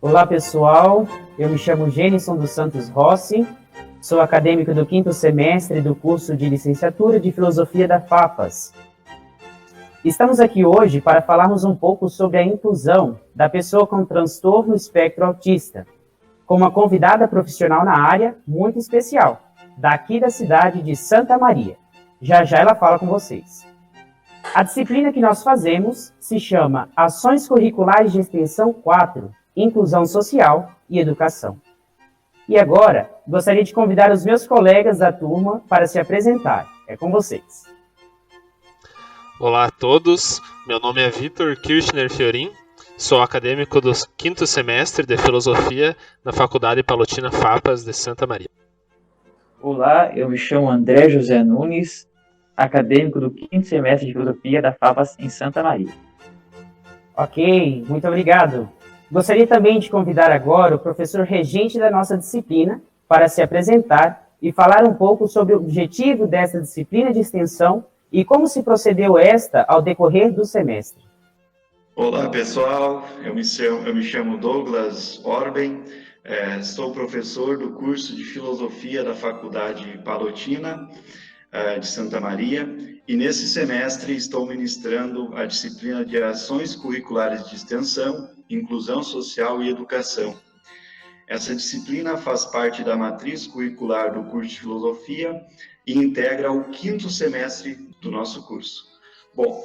Olá pessoal, eu me chamo Gênison dos Santos Rossi, sou acadêmico do 5º semestre do curso de licenciatura de Filosofia da FAPAS. Estamos aqui hoje para falarmos um pouco sobre a inclusão da pessoa com transtorno espectro autista, com uma convidada profissional na área muito especial, daqui da cidade de Santa Maria. Já já ela fala com vocês. A disciplina que nós fazemos se chama Ações Curriculares de Extensão 4, Inclusão Social e Educação. E agora, gostaria de convidar os meus colegas da turma para se apresentar. É com vocês. Olá a todos, meu nome é Vitor Kirchner Fiorin, sou acadêmico do 5º semestre de Filosofia na Faculdade Palotina FAPAS de Santa Maria. Olá, eu me chamo André José Nunes, acadêmico do 5º semestre de Filosofia da FAPAS em Santa Maria. Ok, muito obrigado. Gostaria também de convidar agora o professor regente da nossa disciplina para se apresentar e falar um pouco sobre o objetivo dessa disciplina de extensão e como se procedeu esta ao decorrer do semestre. Olá pessoal, eu me chamo Douglas Orben, sou professor do curso de Filosofia da Faculdade Palotina de Santa Maria e nesse semestre estou ministrando a disciplina de Ações Curriculares de Extensão, Inclusão Social e Educação. Essa disciplina faz parte da matriz curricular do curso de Filosofia e integra o 5º semestre do nosso curso. Bom,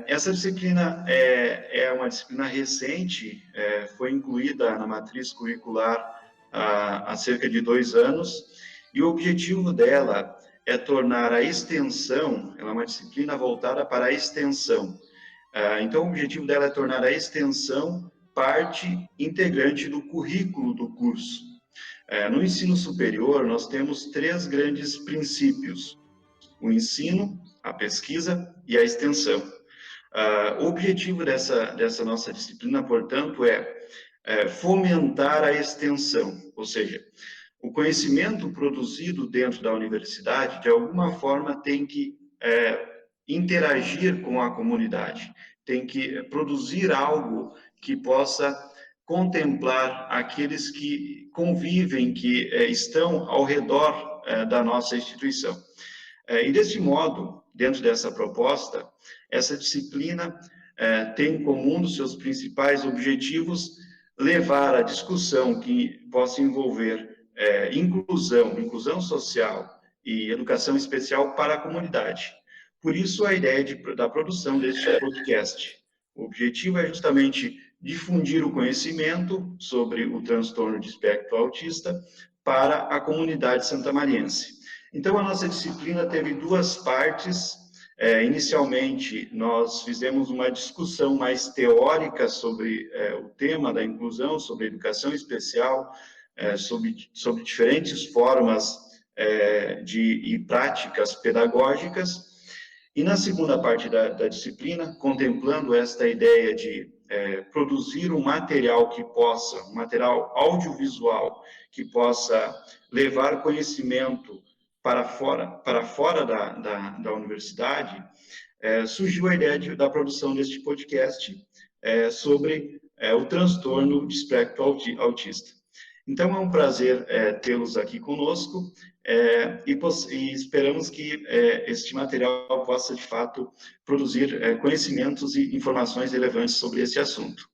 essa disciplina é uma disciplina recente, foi incluída na matriz curricular há cerca de 2 anos, e o objetivo dela é tornar a extensão, ela é uma disciplina voltada para a extensão. Então, o objetivo dela é tornar a extensão parte integrante do currículo do curso. No ensino superior, nós temos 3 grandes princípios: o ensino, a pesquisa e a extensão. O objetivo dessa nossa disciplina, portanto, é fomentar a extensão, ou seja, o conhecimento produzido dentro da universidade, de alguma forma, tem que interagir com a comunidade, tem que produzir algo que possa contemplar aqueles que convivem, que estão ao redor da nossa instituição. E desse modo, dentro dessa proposta, essa disciplina tem como um dos seus principais objetivos levar a discussão que possa envolver inclusão social e educação especial para a comunidade. Por isso, a ideia da produção deste podcast. O objetivo é justamente difundir o conhecimento sobre o transtorno de espectro autista para a comunidade santamariense. Então, a nossa disciplina teve 2 partes. Inicialmente, nós fizemos uma discussão mais teórica sobre o tema da inclusão, sobre a educação especial, sobre diferentes formas e práticas pedagógicas. E na segunda parte da disciplina, contemplando esta ideia de produzir um material audiovisual, que possa levar conhecimento para fora da universidade, surgiu a ideia da produção deste podcast sobre o transtorno de espectro autista. Então, é um prazer tê-los aqui conosco e esperamos que este material possa, de fato, produzir conhecimentos e informações relevantes sobre esse assunto.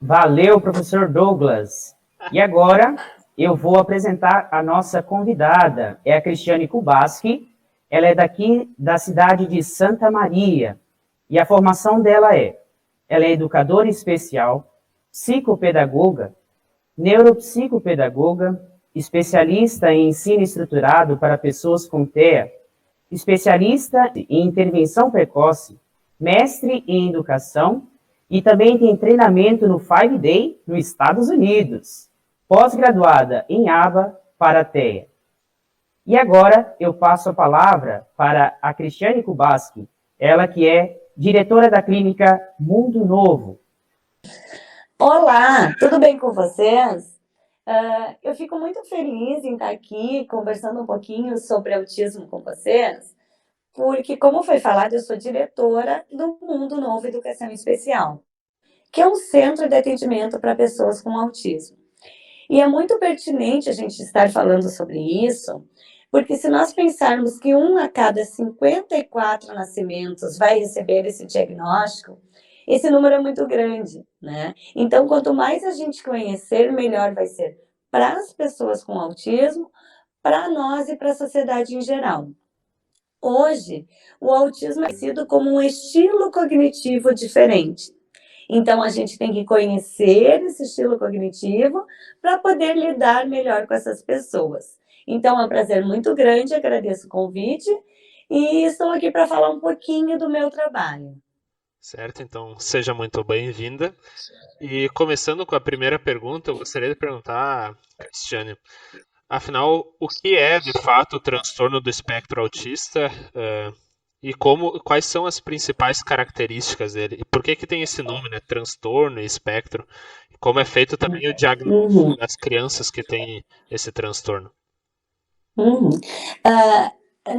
Valeu, professor Douglas. E agora eu vou apresentar a nossa convidada, é a Cristiane Kubaski. Ela é daqui da cidade de Santa Maria e a formação dela ela é educadora especial, psicopedagoga, neuropsicopedagoga, especialista em ensino estruturado para pessoas com TEA, especialista em intervenção precoce, mestre em educação e também tem treinamento no 5 Day nos Estados Unidos, pós-graduada em ABA para TEA. E agora eu passo a palavra para a Cristiane Kubaski, ela que é diretora da clínica Mundo Novo. Olá, tudo bem com vocês? Eu fico muito feliz em estar aqui conversando um pouquinho sobre autismo com vocês, porque, como foi falado, eu sou diretora do Mundo Novo Educação Especial. que é um centro de atendimento para pessoas com autismo. E é muito pertinente a gente estar falando sobre isso, porque se nós pensarmos que 1 a cada 54 nascimentos vai receber esse diagnóstico, esse número é muito grande, né? Então, quanto mais a gente conhecer, melhor vai ser para as pessoas com autismo, para nós e para a sociedade em geral. Hoje, o autismo é conhecido como um estilo cognitivo diferente. Então, a gente tem que conhecer esse estilo cognitivo para poder lidar melhor com essas pessoas. Então, é um prazer muito grande, agradeço o convite e estou aqui para falar um pouquinho do meu trabalho. Certo, então seja muito bem-vinda. E começando com a primeira pergunta, eu gostaria de perguntar, Cristiane, afinal, o que é de fato o transtorno do espectro autista e quais são as principais características dele? E por que tem esse nome, né, transtorno e espectro? E como é feito também o diagnóstico das crianças que têm esse transtorno?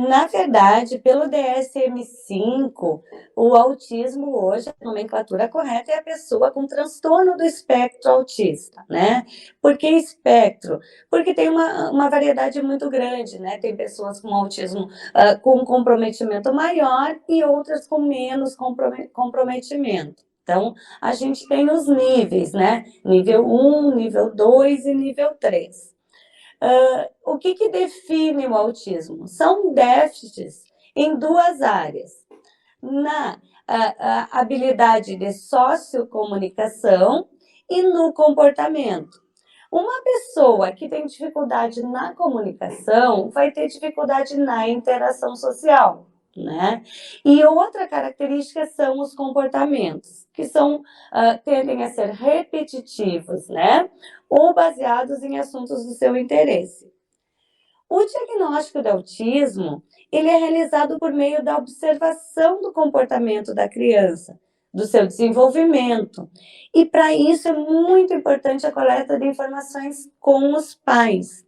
Na verdade, pelo DSM-5, o autismo hoje, a nomenclatura correta é a pessoa com transtorno do espectro autista, né? Por que espectro? Porque tem uma variedade muito grande, né? Tem pessoas com autismo com comprometimento maior e outras com menos comprometimento. Então, a gente tem os níveis, né? Nível 1, nível 2 e nível 3. O que define o autismo? São déficits em 2 áreas. Na habilidade de sociocomunicação e no comportamento. Uma pessoa que tem dificuldade na comunicação vai ter dificuldade na interação social, né? E outra característica são os comportamentos, que tendem a ser repetitivos, né? Ou baseados em assuntos do seu interesse. O diagnóstico de autismo, ele é realizado por meio da observação do comportamento da criança, do seu desenvolvimento. E para isso é muito importante a coleta de informações com os pais.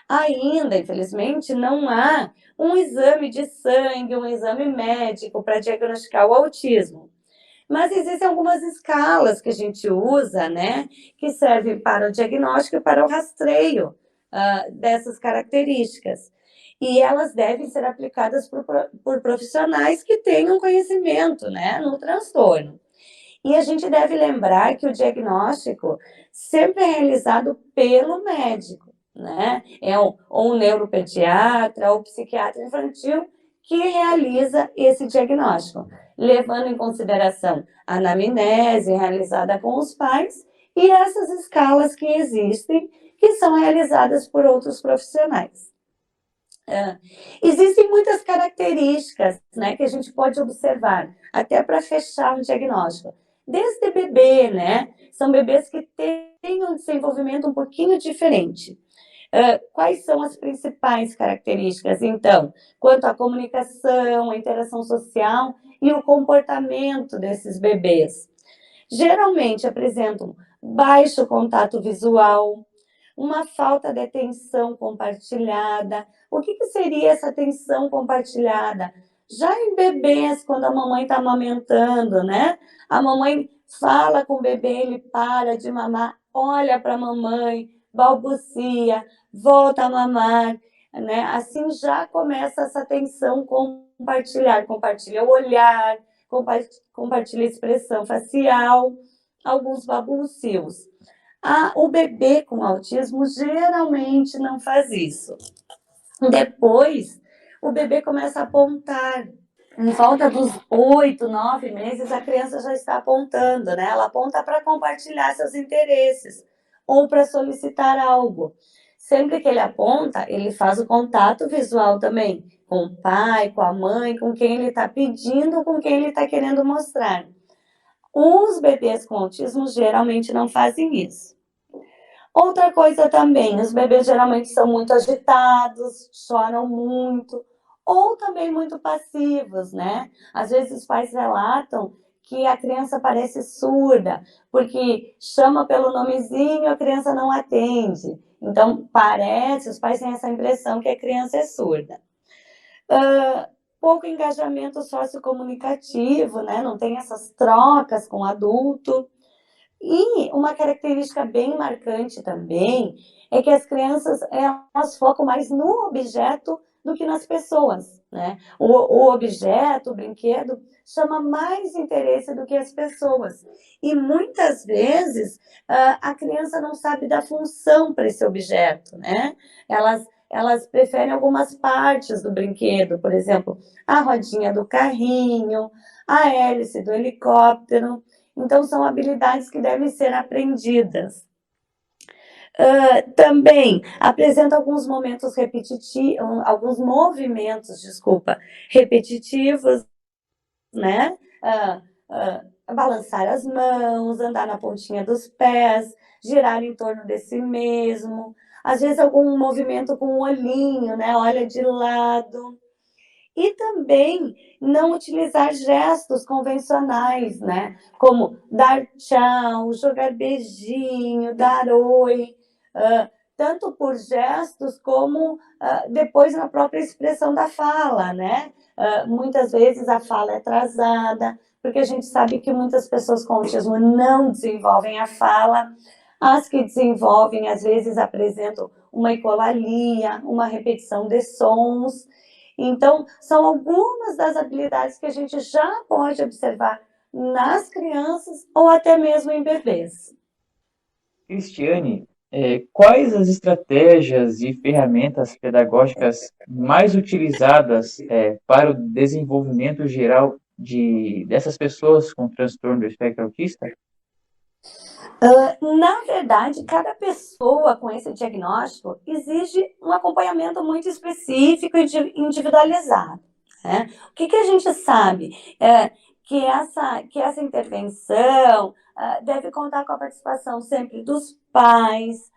Ainda, infelizmente, não há um exame de sangue, um exame médico para diagnosticar o autismo. Mas existem algumas escalas que a gente usa, né, que servem para o diagnóstico e para o rastreio dessas características. E elas devem ser aplicadas por profissionais que tenham conhecimento, né, no transtorno. E a gente deve lembrar que o diagnóstico sempre é realizado pelo médico, né? Ou um neuropediatra ou psiquiatra infantil que realiza esse diagnóstico, levando em consideração a anamnese realizada com os pais e essas escalas que existem, que são realizadas por outros profissionais. Existem muitas características, né, que a gente pode observar, até para fechar um diagnóstico. Desde bebê, né? São bebês que têm um desenvolvimento um pouquinho diferente. Quais são as principais características, então, quanto à comunicação, a interação social e o comportamento desses bebês? Geralmente apresentam baixo contato visual, uma falta de atenção compartilhada. O que seria essa atenção compartilhada? Já em bebês, quando a mamãe está amamentando, né? A mamãe fala com o bebê, ele para de mamar, olha para a mamãe, balbucia, volta a mamar, né? Assim já começa essa atenção compartilha o olhar, compartilha a expressão facial, alguns balbucios. O bebê com autismo geralmente não faz isso. Depois, o bebê começa a apontar. Em volta dos 8, 9 meses, a criança já está apontando, né? Ela aponta para compartilhar seus interesses ou para solicitar algo. Sempre que ele aponta, ele faz o contato visual também, com o pai, com a mãe, com quem ele está pedindo, com quem ele está querendo mostrar. Os bebês com autismo geralmente não fazem isso. Outra coisa também, os bebês geralmente são muito agitados, choram muito, ou também muito passivos, né? Às vezes os pais relatam que a criança parece surda, porque chama pelo nomezinho, a criança não atende. Então, os pais têm essa impressão que a criança é surda. Pouco engajamento sociocomunicativo, né? Não tem essas trocas com o adulto. E uma característica bem marcante também é que as crianças elas focam mais no objeto do que nas pessoas, né? O objeto, o brinquedo, chama mais interesse do que as pessoas. E muitas vezes a criança não sabe da função para esse objeto, né? Elas preferem algumas partes do brinquedo, por exemplo, a rodinha do carrinho, a hélice do helicóptero. Então, são habilidades que devem ser aprendidas. Também apresenta alguns movimentos, repetitivos, né? Balançar as mãos, andar na pontinha dos pés, girar em torno de si mesmo, às vezes algum movimento com o olhinho, né? Olha de lado. E também não utilizar gestos convencionais, né? Como dar tchau, jogar beijinho, dar oi, tanto por gestos como depois na própria expressão da fala, né? Muitas vezes a fala é atrasada, porque a gente sabe que muitas pessoas com autismo não desenvolvem a fala. As que desenvolvem, às vezes, apresentam uma ecolalia, uma repetição de sons. Então, são algumas das habilidades que a gente já pode observar nas crianças ou até mesmo em bebês. Cristiane, quais as estratégias e ferramentas pedagógicas mais utilizadas para o desenvolvimento geral dessas pessoas com transtorno do espectro autista? Na verdade, cada pessoa com esse diagnóstico exige um acompanhamento muito específico e individualizado, né? O que a gente sabe? Que essa intervenção deve contar com a participação sempre dos pais,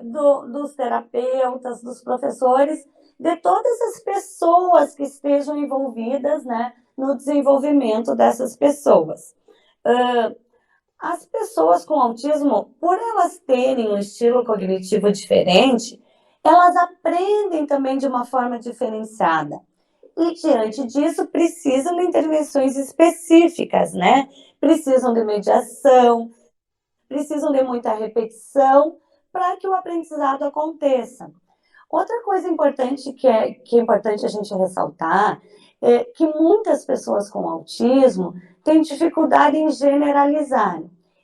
dos terapeutas, dos professores, de todas as pessoas que estejam envolvidas, né, no desenvolvimento dessas pessoas. As pessoas com autismo, por elas terem um estilo cognitivo diferente, elas aprendem também de uma forma diferenciada. E, diante disso, precisam de intervenções específicas, né? Precisam de mediação, precisam de muita repetição para que o aprendizado aconteça. Outra coisa importante que é importante a gente ressaltar é que muitas pessoas com autismo têm dificuldade em generalizar.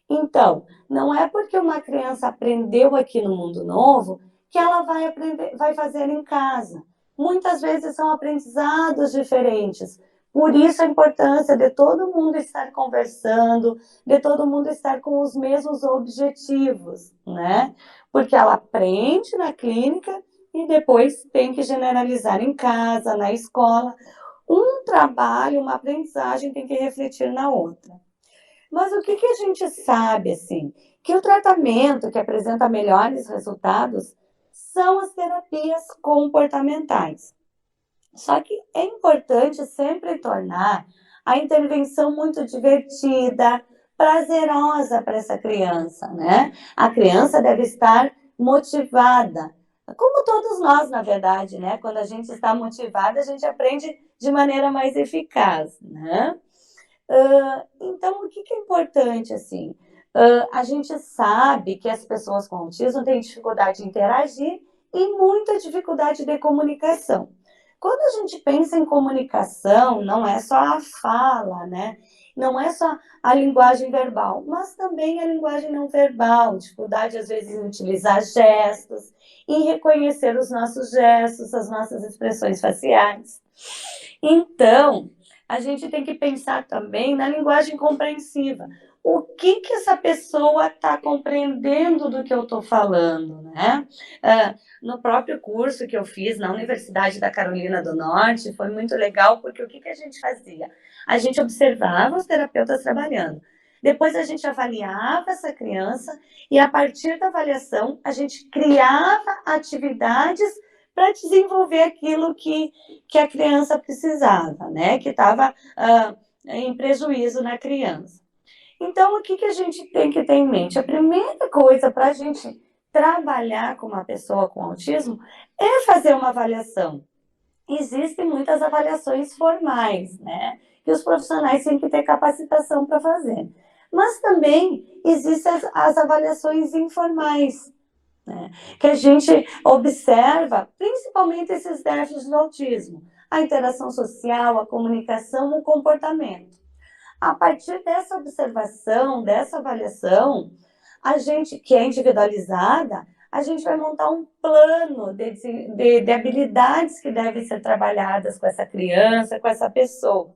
Então, não é porque uma criança aprendeu aqui no mundo novo que ela vai fazer em casa. Muitas vezes são aprendizados diferentes. Por isso a importância de todo mundo estar conversando, de todo mundo estar com os mesmos objetivos, né? Porque ela aprende na clínica e depois tem que generalizar em casa, na escola. Um trabalho, uma aprendizagem tem que refletir na outra. Mas o que a gente sabe, assim? Que o tratamento que apresenta melhores resultados são as terapias comportamentais. Só que é importante sempre tornar a intervenção muito divertida, prazerosa para essa criança, né? A criança deve estar motivada, como todos nós, na verdade, né? Quando a gente está motivada, a gente aprende de maneira mais eficaz, né? Então, o que é importante, assim? A gente sabe que as pessoas com autismo têm dificuldade de interagir e muita dificuldade de comunicação. Quando a gente pensa em comunicação, não é só a fala, né? Não é só a linguagem verbal, mas também a linguagem não verbal, dificuldade às vezes em utilizar gestos, em reconhecer os nossos gestos, as nossas expressões faciais. Então, a gente tem que pensar também na linguagem compreensiva. O que essa pessoa está compreendendo do que eu estou falando, né? No próprio curso que eu fiz na Universidade da Carolina do Norte, foi muito legal, porque o que a gente fazia? A gente observava os terapeutas trabalhando. Depois a gente avaliava essa criança e, a partir da avaliação, a gente criava atividades para desenvolver aquilo que a criança precisava, né? Que estava em prejuízo na criança. Então, o que a gente tem que ter em mente? A primeira coisa para a gente trabalhar com uma pessoa com autismo é fazer uma avaliação. Existem muitas avaliações formais, né? Que os profissionais têm que ter capacitação para fazer. Mas também existem as avaliações informais, né, que a gente observa, principalmente esses déficits do autismo, a interação social, a comunicação, o comportamento. A partir dessa observação, dessa avaliação, a gente, que é individualizada, a gente vai montar um plano de habilidades que devem ser trabalhadas com essa criança, com essa pessoa.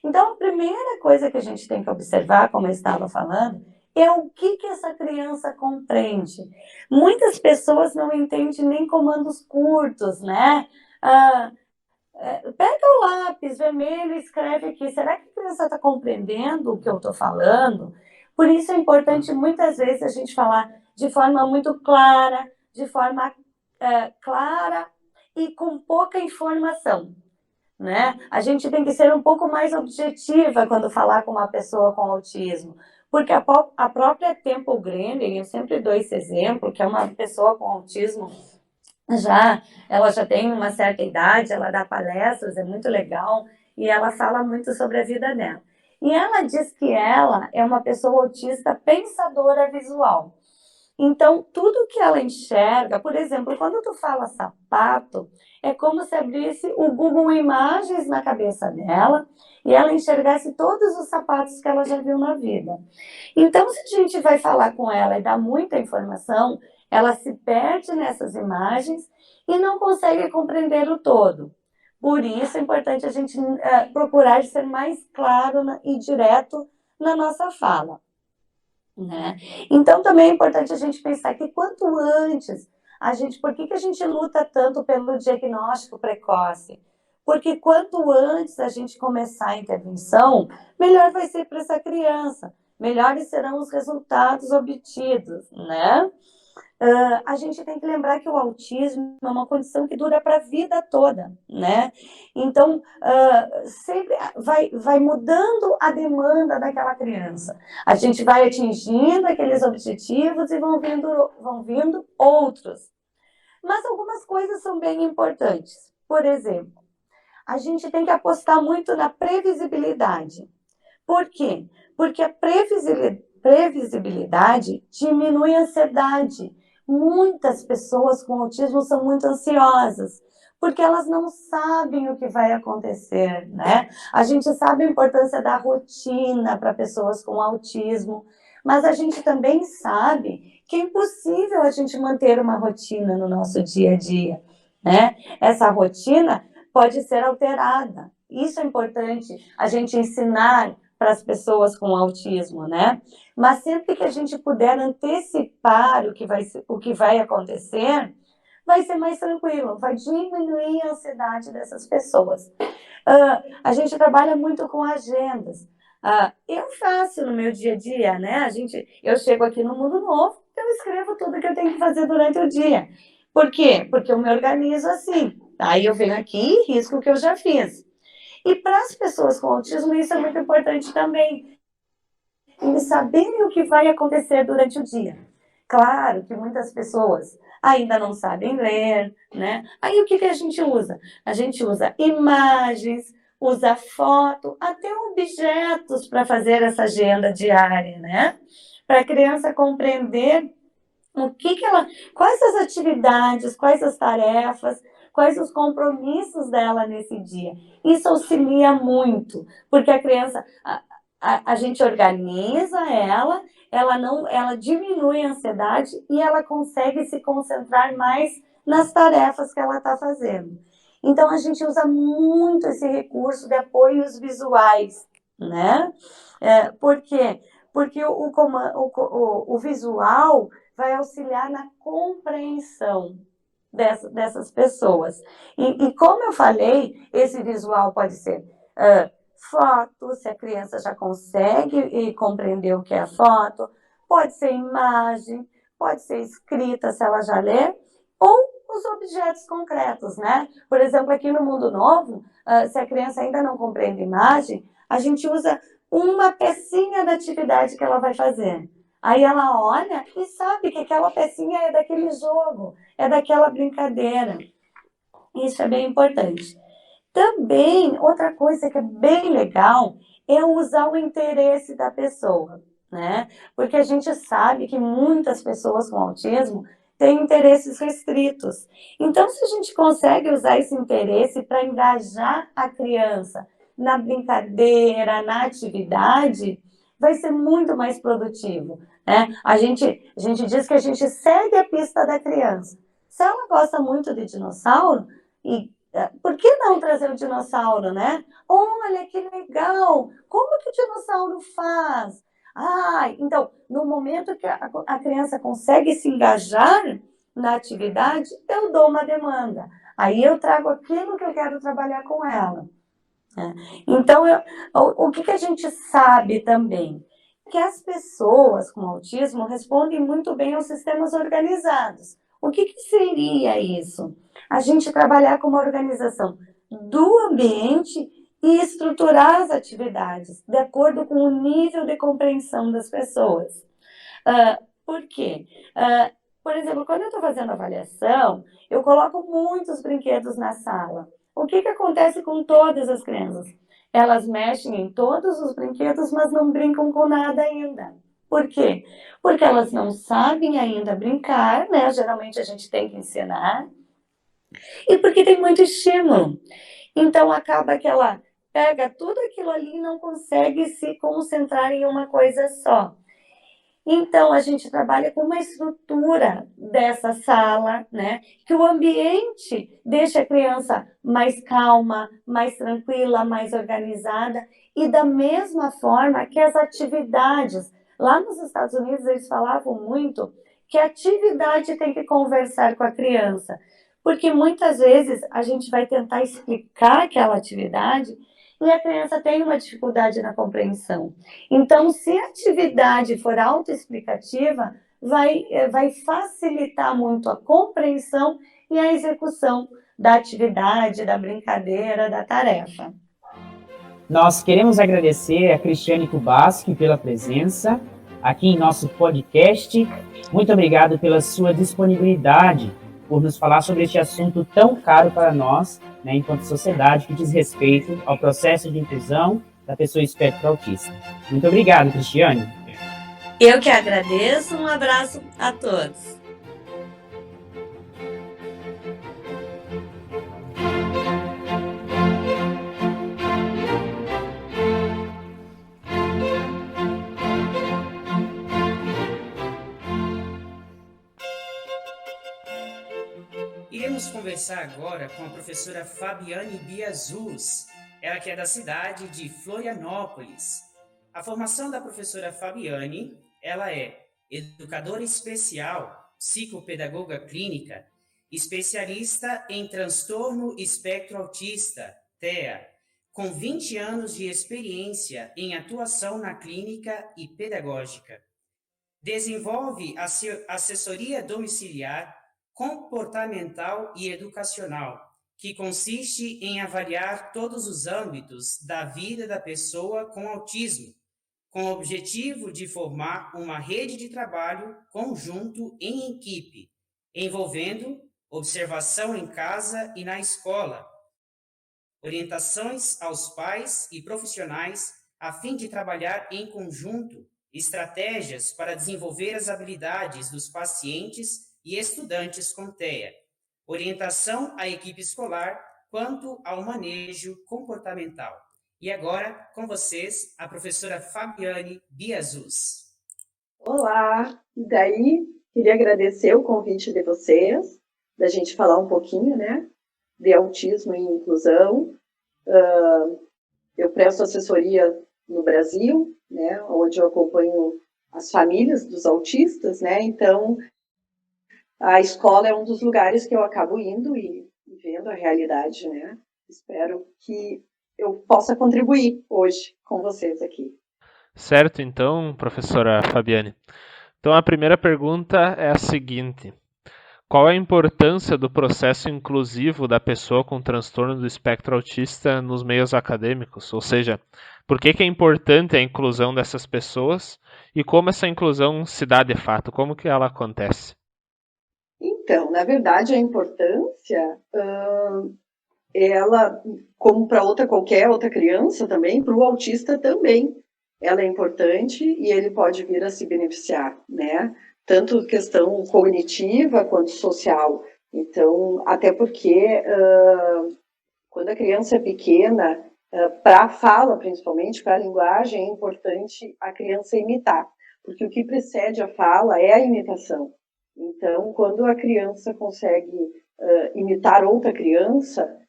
Então, a primeira coisa que a gente tem que observar, como eu estava falando, é o que essa criança compreende. Muitas pessoas não entendem nem comandos curtos, né? Pega o lápis vermelho e escreve aqui. Será que a criança está compreendendo o que eu estou falando? Por isso é importante, muitas vezes, a gente falar de forma muito clara, de forma clara e com pouca informação, né? A gente tem que ser um pouco mais objetiva quando falar com uma pessoa com autismo, porque a própria Temple Grandin, eu sempre dou esse exemplo, que é uma pessoa com autismo, ela já tem uma certa idade, ela dá palestras, é muito legal, e ela fala muito sobre a vida dela. E ela diz que ela é uma pessoa autista pensadora visual. Então, tudo que ela enxerga, por exemplo, quando tu fala sapato, é como se abrisse o Google Imagens na cabeça dela e ela enxergasse todos os sapatos que ela já viu na vida. Então, se a gente vai falar com ela e dar muita informação, ela se perde nessas imagens e não consegue compreender o todo. Por isso é importante a gente procurar ser mais claro e direto na nossa fala, né? Então também é importante a gente pensar que quanto antes por que a gente luta tanto pelo diagnóstico precoce? Porque quanto antes a gente começar a intervenção, melhor vai ser para essa criança, melhores serão os resultados obtidos, né? A gente tem que lembrar que o autismo é uma condição que dura para a vida toda, né? Então, sempre vai mudando a demanda daquela criança. A gente vai atingindo aqueles objetivos e vão vindo outros. Mas algumas coisas são bem importantes. Por exemplo, a gente tem que apostar muito na previsibilidade. Por quê? Porque a previsibilidade diminui a ansiedade. Muitas pessoas com autismo são muito ansiosas, porque elas não sabem o que vai acontecer, né? A gente sabe a importância da rotina para pessoas com autismo, mas a gente também sabe que é impossível a gente manter uma rotina no nosso dia a dia, né? Essa rotina pode ser alterada. Isso é importante a gente ensinar para as pessoas com autismo, né? Mas sempre que a gente puder antecipar o que vai acontecer, vai ser mais tranquilo, vai diminuir a ansiedade dessas pessoas. A gente trabalha muito com agendas. Eu faço no meu dia a dia, né? Eu chego aqui no Mundo Novo, eu escrevo tudo que eu tenho que fazer durante o dia. Por quê? Porque eu me organizo assim. Aí eu venho aqui e risco o que eu já fiz. E para as pessoas com autismo, isso é muito importante também. Eles saberem o que vai acontecer durante o dia. Claro que muitas pessoas ainda não sabem ler, né? Aí o que a gente usa? A gente usa imagens, usa foto, até objetos para fazer essa agenda diária, né? Para a criança compreender quais as atividades, quais as tarefas, quais os compromissos dela nesse dia. Isso auxilia muito, porque a criança, a gente organiza ela diminui a ansiedade e ela consegue se concentrar mais nas tarefas que ela está fazendo. Então, a gente usa muito esse recurso de apoios visuais, né? Por quê? Porque o visual vai auxiliar na compreensão dessas pessoas. E como eu falei, esse visual pode ser foto, se a criança já consegue compreender o que é a foto, pode ser imagem, pode ser escrita, se ela já lê, ou os objetos concretos, né? Por exemplo, aqui no Mundo Novo, se a criança ainda não compreende imagem, a gente usa uma pecinha da atividade que ela vai fazer. Aí ela olha e sabe que aquela pecinha é daquele jogo, é daquela brincadeira. Isso é bem importante. Também, outra coisa que é bem legal é usar o interesse da pessoa, né? Porque a gente sabe que muitas pessoas com autismo têm interesses restritos. Então, se a gente consegue usar esse interesse para engajar a criança na brincadeira, na atividade, vai ser muito mais produtivo, né? A gente diz que a gente segue a pista da criança. Se ela gosta muito de dinossauro, por que não trazer o dinossauro, né? Olha que legal! Como que o dinossauro faz? Então, no momento que a criança consegue se engajar na atividade, eu dou uma demanda. Aí eu trago aquilo que eu quero trabalhar com ela. Então, o que a gente sabe também? Que as pessoas com autismo respondem muito bem aos sistemas organizados. O que seria isso? A gente trabalhar com uma organização do ambiente e estruturar as atividades de acordo com o nível de compreensão das pessoas. Por quê? Por exemplo, quando eu estou fazendo avaliação, eu coloco muitos brinquedos na sala. O que acontece com todas as crianças? Elas mexem em todos os brinquedos, mas não brincam com nada ainda. Por quê? Porque elas não sabem ainda brincar, né? Geralmente a gente tem que ensinar. E porque tem muito estímulo. Então acaba que ela pega tudo aquilo ali e não consegue se concentrar em uma coisa só. Então, a gente trabalha com uma estrutura dessa sala, né? Que o ambiente deixa a criança mais calma, mais tranquila, mais organizada. E da mesma forma que as atividades. Lá nos Estados Unidos, eles falavam muito que a atividade tem que conversar com a criança. Porque muitas vezes a gente vai tentar explicar aquela atividade e a criança tem uma dificuldade na compreensão. Então, se a atividade for autoexplicativa, vai facilitar muito a compreensão e a execução da atividade, da brincadeira, da tarefa. Nós queremos agradecer a Cristiane Kubasky pela presença aqui em nosso podcast. Muito obrigado pela sua disponibilidade, por nos falar sobre este assunto tão caro para nós, né, enquanto sociedade, que diz respeito ao processo de inclusão da pessoa espectro autista. Muito obrigado, Cristiane. Eu que agradeço, um abraço a todos. Iremos conversar agora com a professora Fabiane Biazuz, ela que é da cidade de Florianópolis. A formação da professora Fabiane, ela é educadora especial, psicopedagoga clínica, especialista em transtorno espectro autista, TEA, com 20 anos de experiência em atuação na clínica e pedagógica. Desenvolve assessoria domiciliar, comportamental e educacional, que consiste em avaliar todos os âmbitos da vida da pessoa com autismo, com o objetivo de formar uma rede de trabalho conjunto em equipe, envolvendo observação em casa e na escola, orientações aos pais e profissionais a fim de trabalhar em conjunto estratégias para desenvolver as habilidades dos pacientes e estudantes com TEA, orientação à equipe escolar quanto ao manejo comportamental. E agora, com vocês, a professora Fabiane Biazuz. Olá, e daí queria agradecer o convite de vocês, da gente falar um pouquinho, né, de autismo e inclusão. Eu presto assessoria no Brasil, né, onde eu acompanho as famílias dos autistas, né, então a escola é um dos lugares que eu acabo indo e vendo a realidade, né. Espero que eu possa contribuir hoje com vocês aqui. Certo, então, professora Fabiane. Então, a primeira pergunta é a seguinte: qual a importância do processo inclusivo da pessoa com transtorno do espectro autista nos meios acadêmicos? Ou seja, por que é importante a inclusão dessas pessoas e como essa inclusão se dá de fato? Como que ela acontece? Então, na verdade, a importância, ela, como para qualquer outra criança também, para o autista também, ela é importante e ele pode vir a se beneficiar, né? Tanto questão cognitiva quanto social. Então, até porque quando a criança é pequena, para a fala, principalmente, para a linguagem, é importante a criança imitar, porque o que precede a fala é a imitação. Então, quando a criança consegue imitar outra criança,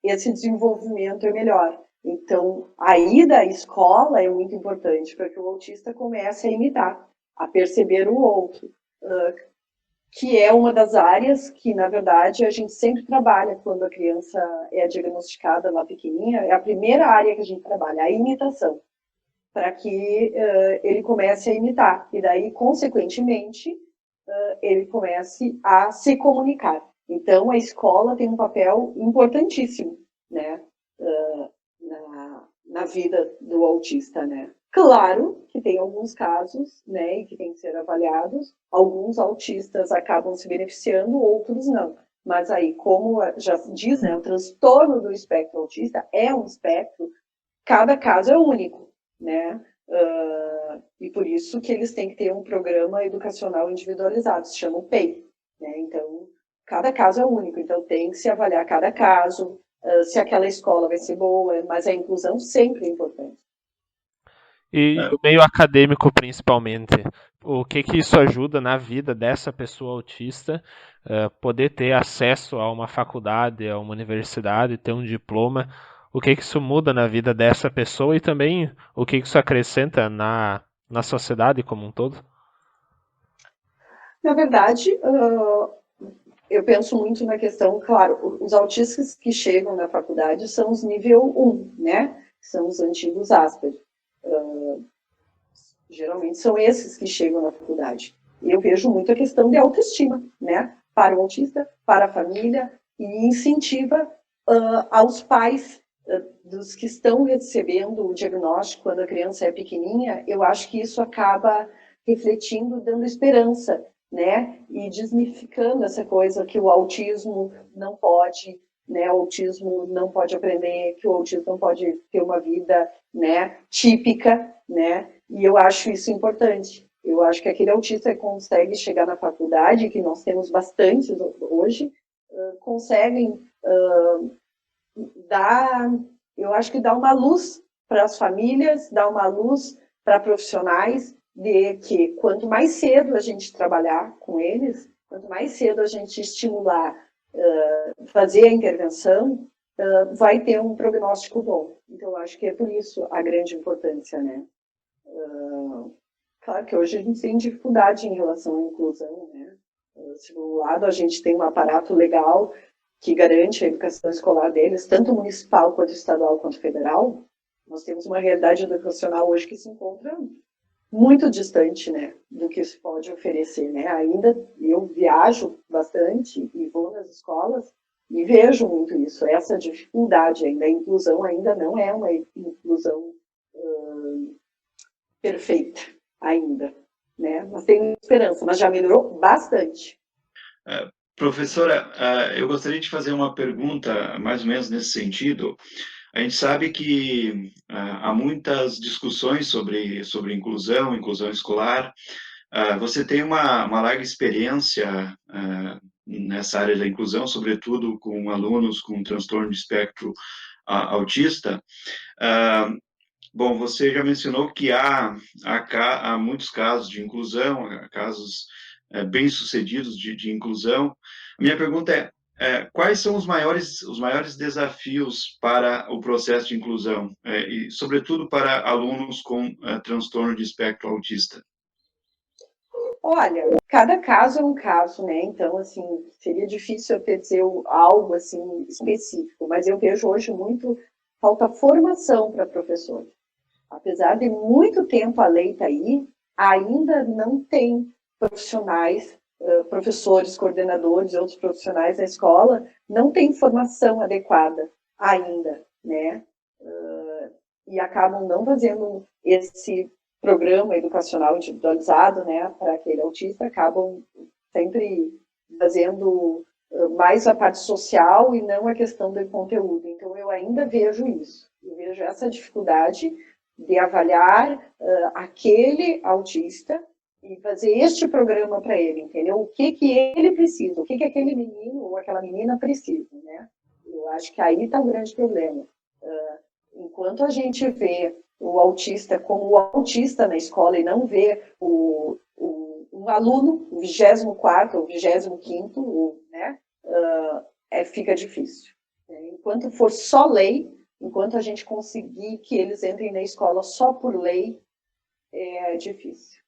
esse desenvolvimento é melhor. Então, a ida à escola é muito importante para que o autista comece a imitar, a perceber o outro, que é uma das áreas que, na verdade, a gente sempre trabalha quando a criança é diagnosticada lá pequenininha. É a primeira área que a gente trabalha, a imitação, para que ele comece a imitar. E daí, consequentemente, ele comece a se comunicar. Então, a escola tem um papel importantíssimo, né, na vida do autista, né. Claro que tem alguns casos, né, e que tem que ser avaliados. Alguns autistas acabam se beneficiando, outros não. Mas aí, como já diz, né, o transtorno do espectro autista é um espectro, cada caso é único, né? E por isso que eles têm que ter um programa educacional individualizado, se chama o PEI, né? Então, cada caso é único, então tem que se avaliar cada caso, se aquela escola vai ser boa, mas a inclusão sempre é importante. E o meio acadêmico, principalmente, o que isso ajuda na vida dessa pessoa autista, poder ter acesso a uma faculdade, a uma universidade, ter um diploma, o que isso muda na vida dessa pessoa e também o que isso acrescenta na sociedade como um todo? Na verdade, eu penso muito na questão, claro, os autistas que chegam na faculdade são os nível 1, né? São os antigos Asperger. Geralmente são esses que chegam na faculdade. E eu vejo muito a questão de autoestima, né? Para o autista, para a família, e incentiva aos pais dos que estão recebendo o diagnóstico quando a criança é pequenininha. Eu acho que isso acaba refletindo, dando esperança, né? E desmistificando essa coisa que o autismo não pode, né? O autismo não pode aprender, que o autismo não pode ter uma vida, né, típica, né? E eu acho isso importante. Eu acho que aquele autista que consegue chegar na faculdade, que nós temos bastantes hoje, conseguem eu acho que dá uma luz para as famílias, dá uma luz para profissionais, de que quanto mais cedo a gente trabalhar com eles, quanto mais cedo a gente estimular, fazer a intervenção, vai ter um prognóstico bom. Então, eu acho que é por isso a grande importância, né? Claro que hoje a gente tem dificuldade em relação à inclusão, né? Se por um lado a gente tem um aparato legal que garante a educação escolar deles, tanto municipal quanto estadual quanto federal, nós temos uma realidade educacional hoje que se encontra muito distante, né, do que se pode oferecer, né? Ainda eu viajo bastante e vou nas escolas e vejo muito isso, essa dificuldade ainda, a inclusão ainda não é uma inclusão perfeita ainda, né? Mas tem esperança, mas já melhorou bastante. Professora, eu gostaria de fazer uma pergunta mais ou menos nesse sentido. A gente sabe que há muitas discussões sobre inclusão escolar. Você tem uma larga experiência nessa área da inclusão, sobretudo com alunos com transtorno de espectro autista. Bom, você já mencionou que há muitos casos de inclusão, casos bem-sucedidos de inclusão. A minha pergunta quais são os maiores desafios para o processo de inclusão, e, sobretudo, para alunos com transtorno de espectro autista? Olha, cada caso é um caso, né? Então, assim, seria difícil eu dizer algo assim específico, mas eu vejo hoje muito falta formação para professor. Apesar de muito tempo a lei está aí, ainda não tem profissionais, professores, coordenadores e outros profissionais da escola, não tem formação adequada ainda, né? E acabam não fazendo esse programa educacional individualizado, né, para aquele autista, acabam sempre fazendo mais a parte social e não a questão do conteúdo. Então, eu ainda vejo isso. Eu vejo essa dificuldade de avaliar aquele autista e fazer este programa para ele, entendeu? O que ele precisa, o que aquele menino ou aquela menina precisa, né? Eu acho que aí está o grande problema. Enquanto a gente vê o autista como o autista na escola e não vê um aluno, o 24º, o 25º, né? Fica difícil. Enquanto for só lei, enquanto a gente conseguir que eles entrem na escola só por lei, é difícil.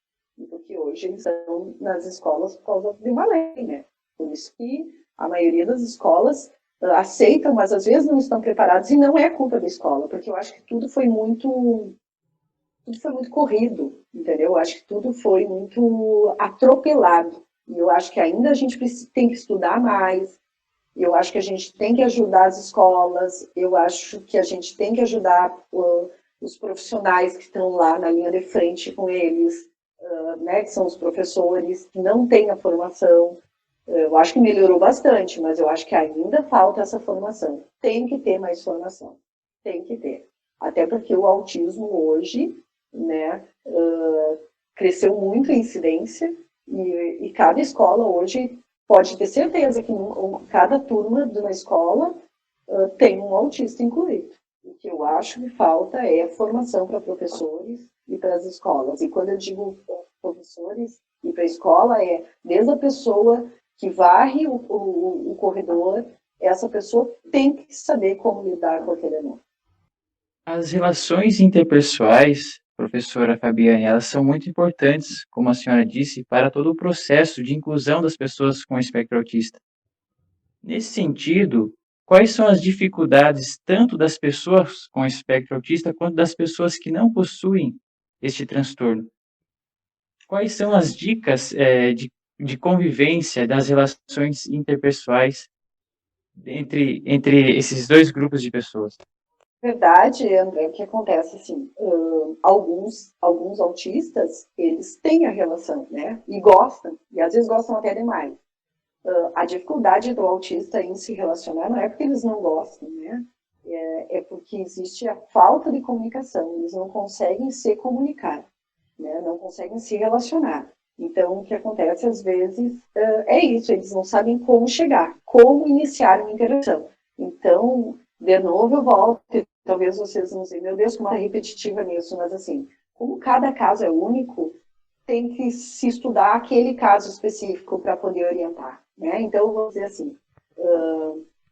Porque hoje eles estão nas escolas por causa de uma lei, né? Por isso que a maioria das escolas aceitam, mas às vezes não estão preparados, e não é culpa da escola, porque eu acho que tudo foi muito corrido, entendeu? Eu acho que tudo foi muito atropelado. E eu acho que ainda a gente tem que estudar mais, eu acho que a gente tem que ajudar as escolas, eu acho que a gente tem que ajudar os profissionais que estão lá na linha de frente com eles, né, que são os professores, que não têm a formação. Eu acho que melhorou bastante, mas eu acho que ainda falta essa formação. Tem que ter mais formação, tem que ter. Até porque o autismo hoje, né, cresceu muito em incidência, e cada escola hoje pode ter certeza que cada turma de uma escola tem um autista incluído. O que eu acho que falta é formação para professores e para as escolas. E quando eu digo professores e para a escola, é desde a pessoa que varre o corredor, essa pessoa tem que saber como lidar com aquele aluno. As relações interpessoais, professora Fabiane, elas são muito importantes, como a senhora disse, para todo o processo de inclusão das pessoas com espectro autista. Nesse sentido, quais são as dificuldades tanto das pessoas com espectro autista quanto das pessoas que não possuem este transtorno? Quais são as dicas de convivência das relações interpessoais entre esses dois grupos de pessoas? Verdade, André, o que acontece assim, alguns autistas, eles têm a relação, né, e gostam, e às vezes gostam até demais. A dificuldade do autista em se relacionar não é porque eles não gostam, né, é porque existe a falta de comunicação, eles não conseguem se comunicar, né, não conseguem se relacionar. Então, o que acontece às vezes é isso, eles não sabem como chegar, como iniciar uma interação. Então, de novo eu volto, talvez vocês não dizem, meu Deus, como é repetitiva nisso, mas assim, como cada caso é único, tem que se estudar aquele caso específico para poder orientar, né? Então, eu vou dizer assim,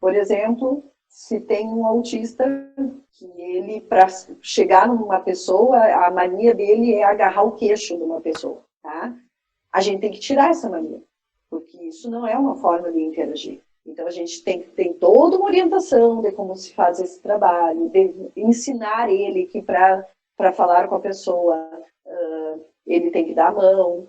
por exemplo, se tem um autista que ele, para chegar numa pessoa, a mania dele é agarrar o queixo de uma pessoa, tá? A gente tem que tirar essa mania, porque isso não é uma forma de interagir. Então, a gente tem toda uma orientação de como se faz esse trabalho, de ensinar ele que para falar com a pessoa, ele tem que dar a mão,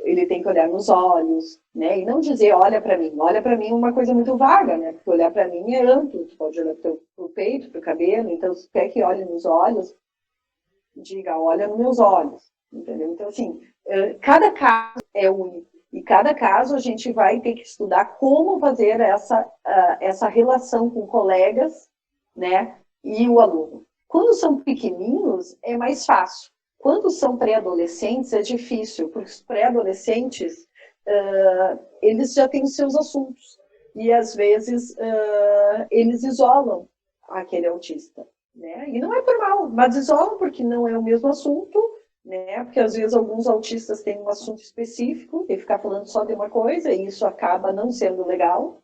ele tem que olhar nos olhos, né? E não dizer, olha para mim. Olha para mim é uma coisa muito vaga, né? Porque olhar para mim é amplo, tu pode olhar para o peito, para o cabelo, então se tu quer que olhe nos olhos, diga, olha nos meus olhos, entendeu? Então, assim, cada caso é único. E cada caso a gente vai ter que estudar como fazer essa relação com colegas, né, e o aluno. Quando são pequenininhos, é mais fácil. Quando são pré-adolescentes, é difícil, porque os pré-adolescentes, eles já têm seus assuntos. E, às vezes, eles isolam aquele autista, né? E não é por mal, mas isolam porque não é o mesmo assunto, né? Porque às vezes alguns autistas têm um assunto específico e ficar falando só de uma coisa e isso acaba não sendo legal.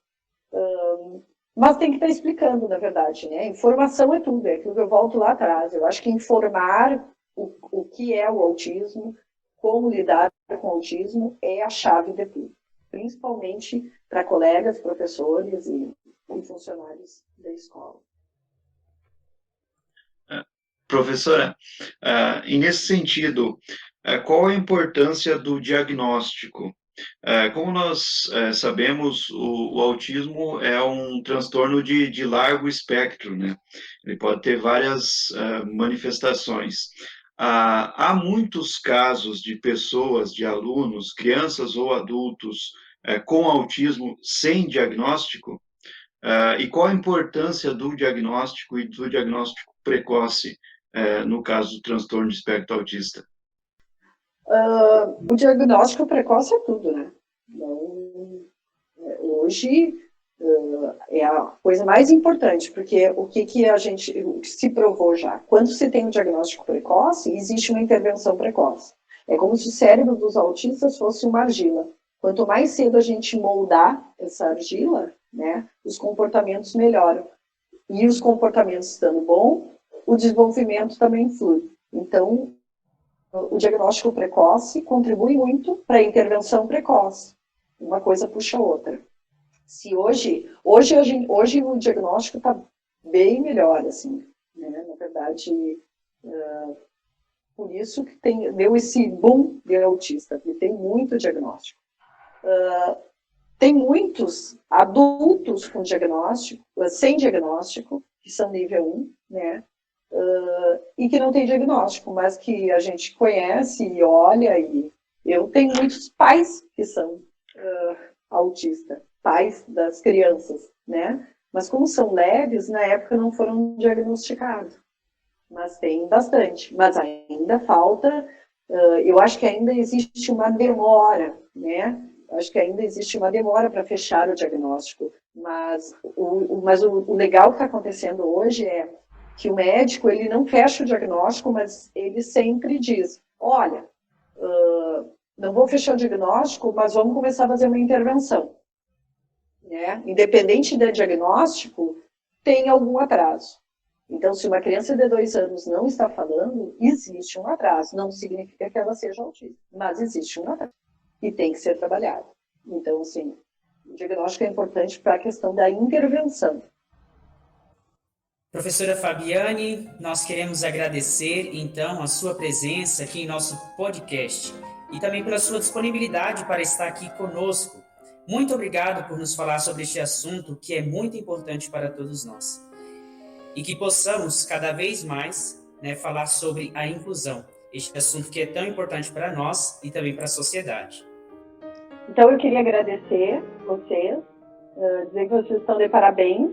Mas tem que estar explicando, na verdade, né? Informação é tudo, é aquilo que eu volto lá atrás. Eu acho que informar o que é o autismo, como lidar com o autismo, é a chave de tudo. Principalmente para colegas, professores e funcionários da escola. Professora, e nesse sentido, qual a importância do diagnóstico? Como nós sabemos, o autismo é um transtorno de largo espectro, né? Ele pode ter várias manifestações. Há muitos casos de pessoas, de alunos, crianças ou adultos com autismo sem diagnóstico? E qual a importância do diagnóstico e do diagnóstico precoce no caso do transtorno de espectro autista? O diagnóstico precoce é tudo, né? Então, hoje é a coisa mais importante, porque o que a gente se provou já? Quando se tem um diagnóstico precoce, existe uma intervenção precoce. É como se o cérebro dos autistas fosse uma argila. Quanto mais cedo a gente moldar essa argila, né, os comportamentos melhoram. E os comportamentos estando bom, o desenvolvimento também flui. Então, o diagnóstico precoce contribui muito para a intervenção precoce. Uma coisa puxa a outra. Se hoje o diagnóstico está bem melhor, assim, né? Na verdade, por isso que deu esse boom de autista, porque tem muito diagnóstico. Tem muitos adultos com diagnóstico, sem diagnóstico, que são nível 1, né? E que não tem diagnóstico, mas que a gente conhece e olha, e eu tenho muitos pais que são autistas, pais das crianças, né? Mas como são leves, na época não foram diagnosticados. Mas tem bastante. Mas ainda falta, eu acho que ainda existe uma demora, né? Acho que ainda existe uma demora para fechar o diagnóstico. Mas o legal que está acontecendo hoje é que o médico, ele não fecha o diagnóstico, mas ele sempre diz, olha, não vou fechar o diagnóstico, mas vamos começar a fazer uma intervenção. Né? Independente do diagnóstico, tem algum atraso. Então, se uma criança de 2 anos não está falando, existe um atraso. Não significa que ela seja autista, mas existe um atraso. E tem que ser trabalhado. Então, assim, o diagnóstico é importante para a questão da intervenção. Professora Fabiane, nós queremos agradecer, então, a sua presença aqui em nosso podcast e também pela sua disponibilidade para estar aqui conosco. Muito obrigado por nos falar sobre este assunto que é muito importante para todos nós. E que possamos, cada vez mais, falar sobre a inclusão, este assunto que é tão importante para nós e também para a sociedade. Então, eu queria agradecer vocês, dizer que vocês estão de parabéns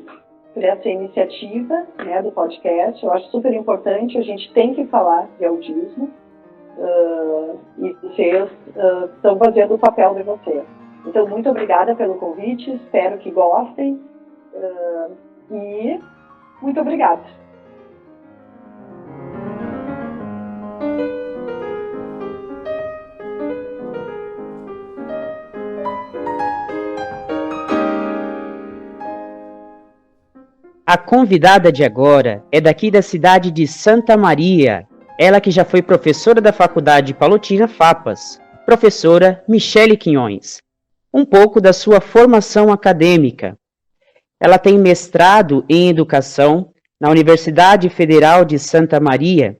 por essa iniciativa, né, do podcast. Eu acho super importante, a gente tem que falar de autismo, e vocês estão fazendo o papel de vocês. Então, muito obrigada pelo convite, espero que gostem, e muito obrigada. A convidada de agora é daqui da cidade de Santa Maria, ela que já foi professora da Faculdade Palotina FAPAS, professora Michele Quinhões. Um pouco da sua formação acadêmica. Ela tem mestrado em Educação na Universidade Federal de Santa Maria,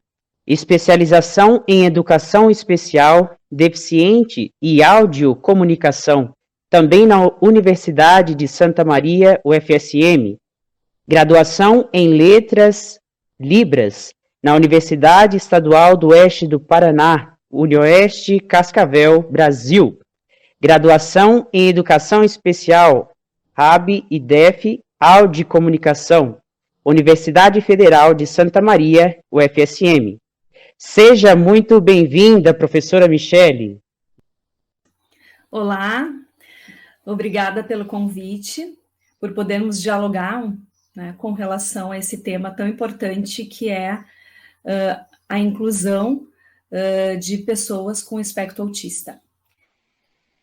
especialização em Educação Especial, Deficiente e Audiocomunicação, também na Universidade de Santa Maria, UFSM, graduação em Letras Libras, na Universidade Estadual do Oeste do Paraná, Unioeste Cascavel, Brasil. Graduação em Educação Especial, RAB e DEF, Audiocomunicação, Universidade Federal de Santa Maria, UFSM. Seja muito bem-vinda, professora Michele. Olá, obrigada pelo convite, por podermos dialogar, né, com relação a esse tema tão importante que é a inclusão de pessoas com espectro autista.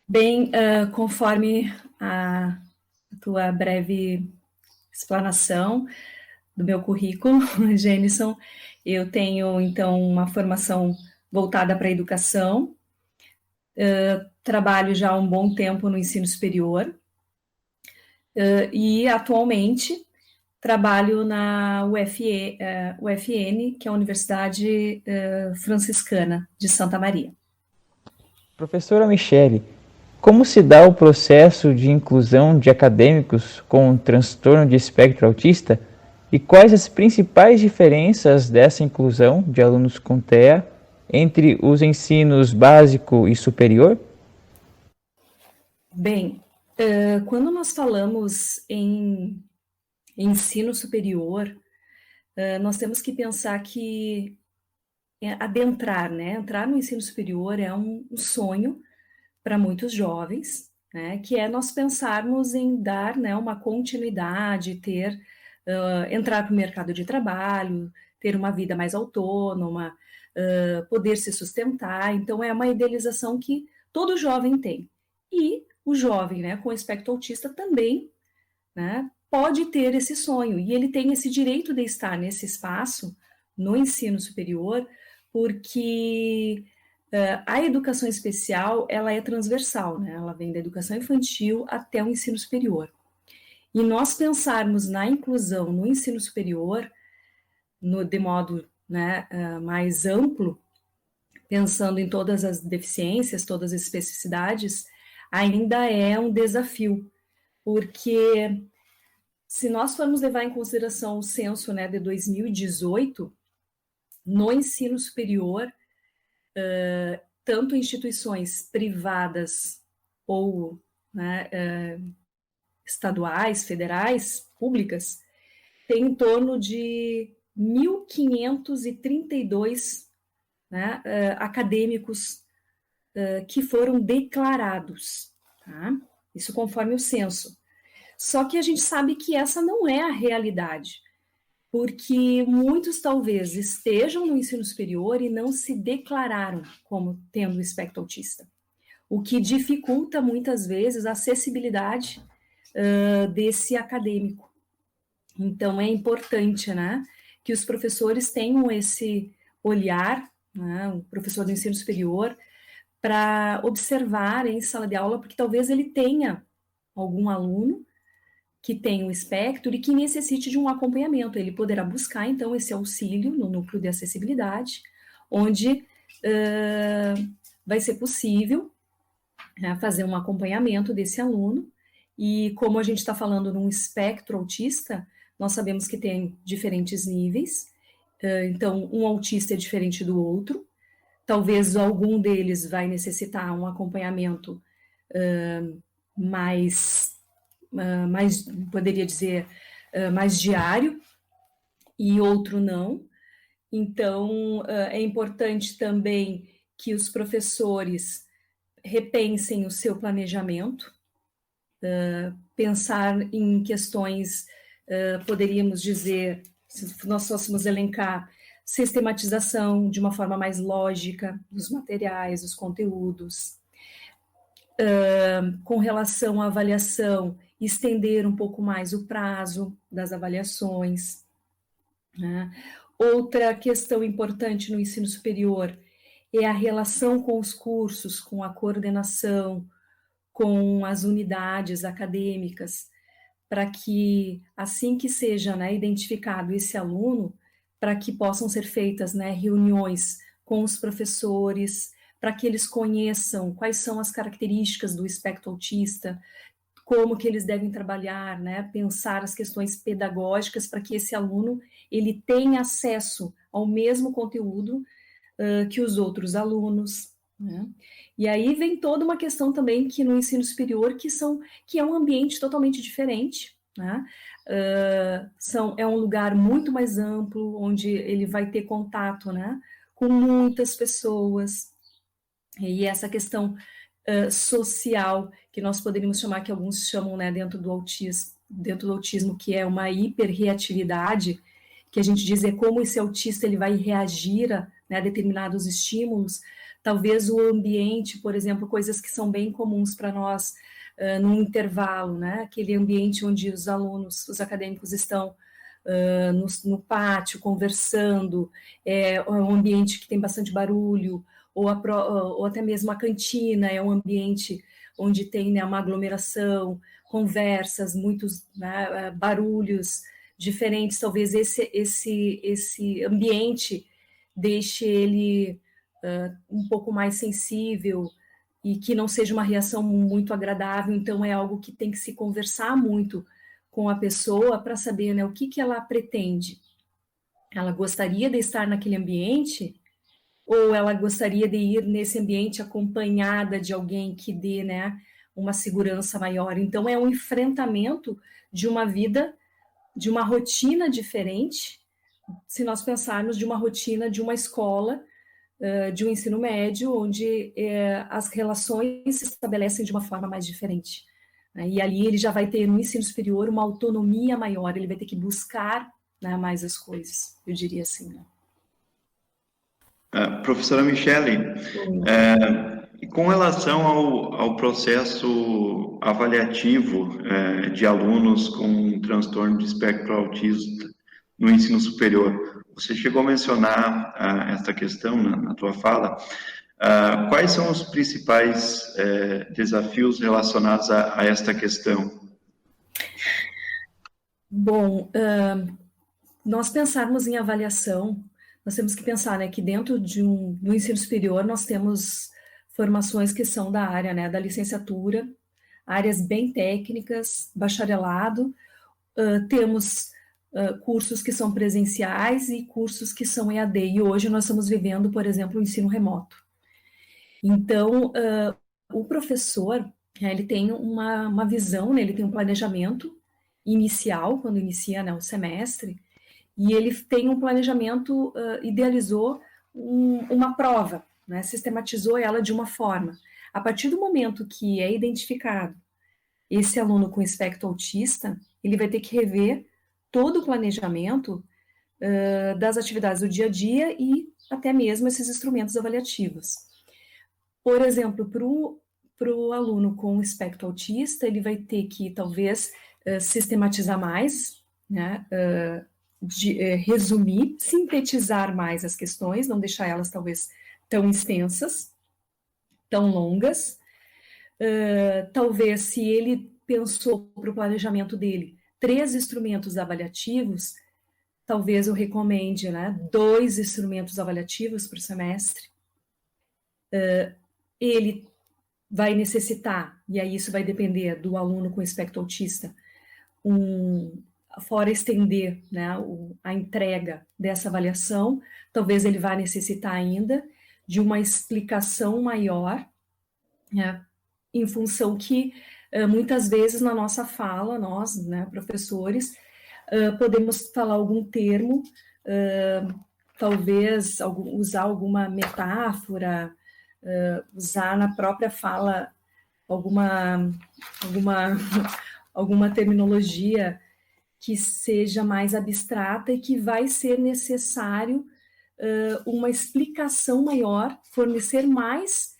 Bem, conforme a tua breve explanação do meu currículo, Jenison, eu tenho, então, uma formação voltada para a educação, trabalho já há um bom tempo no ensino superior, e, atualmente, trabalho na UFN, que é a Universidade Franciscana de Santa Maria. Professora Michele, como se dá o processo de inclusão de acadêmicos com transtorno de espectro autista e quais as principais diferenças dessa inclusão de alunos com TEA entre os ensinos básico e superior? Bem, quando nós falamos em ensino superior, nós temos que pensar que adentrar, né, entrar no ensino superior é um sonho para muitos jovens, né, que é nós pensarmos em dar, né, uma continuidade, entrar para o mercado de trabalho, ter uma vida mais autônoma, poder se sustentar. Então, é uma idealização que todo jovem tem. E o jovem, né, com espectro autista também, né, pode ter esse sonho, e ele tem esse direito de estar nesse espaço, no ensino superior, porque a educação especial, ela é transversal, né, ela vem da educação infantil até o ensino superior. E nós pensarmos na inclusão no ensino superior, de modo, né, mais amplo, pensando em todas as deficiências, todas as especificidades, ainda é um desafio, porque se nós formos levar em consideração o censo, né, de 2018, no ensino superior, tanto instituições privadas ou, né, estaduais, federais, públicas, tem em torno de 1.532, né, acadêmicos que foram declarados, tá? Isso conforme o censo. Só que a gente sabe que essa não é a realidade, porque muitos talvez estejam no ensino superior e não se declararam como tendo espectro autista, o que dificulta muitas vezes a acessibilidade desse acadêmico. Então, é importante, né, que os professores tenham esse olhar, né, o professor do ensino superior, para observar em sala de aula, porque talvez ele tenha algum aluno que tem um espectro e que necessite de um acompanhamento. Ele poderá buscar, então, esse auxílio no núcleo de acessibilidade, onde vai ser possível fazer um acompanhamento desse aluno. E como a gente está falando num espectro autista, nós sabemos que tem diferentes níveis, então um autista é diferente do outro, talvez algum deles vai necessitar um acompanhamento mais, poderia dizer, mais diário, e outro não. Então, é importante também que os professores repensem o seu planejamento, pensar em questões, poderíamos dizer, se nós fôssemos elencar, sistematização de uma forma mais lógica dos materiais, dos conteúdos, com relação à avaliação, estender um pouco mais o prazo das avaliações, né? Outra questão importante no ensino superior é a relação com os cursos, com a coordenação, com as unidades acadêmicas, para que, assim que seja, né, identificado esse aluno, para que possam ser feitas, né, reuniões com os professores, para que eles conheçam quais são as características do espectro autista, como que eles devem trabalhar, né, pensar as questões pedagógicas para que esse aluno ele tenha acesso ao mesmo conteúdo que os outros alunos, né? E aí vem toda uma questão também que no ensino superior que é um ambiente totalmente diferente, né? É um lugar muito mais amplo, onde ele vai ter contato, né, com muitas pessoas, e essa questão social, que nós poderíamos chamar, que alguns chamam, né, dentro do autismo, que é uma hiperreatividade, que a gente diz é como esse autista ele vai reagir a determinados estímulos. Talvez o ambiente, por exemplo, coisas que são bem comuns para nós num intervalo, né, aquele ambiente onde os alunos, os acadêmicos estão no pátio conversando, é um ambiente que tem bastante barulho, ou até mesmo a cantina é um ambiente onde tem, né, uma aglomeração, conversas, muitos, né, barulhos diferentes. Talvez esse ambiente deixe ele um pouco mais sensível e que não seja uma reação muito agradável. Então é algo que tem que se conversar muito com a pessoa para saber, né, o que ela pretende. Ela gostaria de estar naquele ambiente ou ela gostaria de ir nesse ambiente acompanhada de alguém que dê, né, uma segurança maior. Então é um enfrentamento de uma vida, de uma rotina diferente, se nós pensarmos de uma rotina de uma escola, de um ensino médio, onde as relações se estabelecem de uma forma mais diferente. Né? E ali ele já vai ter, no ensino superior, uma autonomia maior, ele vai ter que buscar, né, mais as coisas, eu diria assim. Né? Professora Michele, com relação ao processo avaliativo de alunos com transtorno de espectro autista no ensino superior, você chegou a mencionar esta questão na tua fala. Quais são os principais desafios relacionados a esta questão? Bom, nós pensarmos em avaliação, nós temos que pensar, né, que dentro do ensino superior nós temos formações que são da área, né, da licenciatura, áreas bem técnicas, bacharelado, temos cursos que são presenciais e cursos que são EAD, e hoje nós estamos vivendo, por exemplo, o ensino remoto. Então, o professor, ele tem uma visão, né, ele tem um planejamento inicial, quando inicia, né, o semestre, e ele tem um planejamento, idealizou uma prova, né, sistematizou ela de uma forma. A partir do momento que é identificado esse aluno com espectro autista, ele vai ter que rever todo o planejamento das atividades do dia a dia e até mesmo esses instrumentos avaliativos. Por exemplo, para o aluno com espectro autista, ele vai ter que, talvez, sistematizar mais, né, resumir, sintetizar mais as questões, não deixar elas, talvez, tão extensas, tão longas. Talvez, se ele pensou para o planejamento dele 3 instrumentos avaliativos, talvez eu recomende, né, 2 instrumentos avaliativos por semestre. Ele vai necessitar, e aí isso vai depender do aluno com espectro autista, fora estender, né, a entrega dessa avaliação, talvez ele vá necessitar ainda de uma explicação maior, né, em função que muitas vezes na nossa fala, nós, né, professores, podemos falar algum termo, talvez usar alguma metáfora, usar na própria fala alguma terminologia que seja mais abstrata e que vai ser necessário uma explicação maior, fornecer mais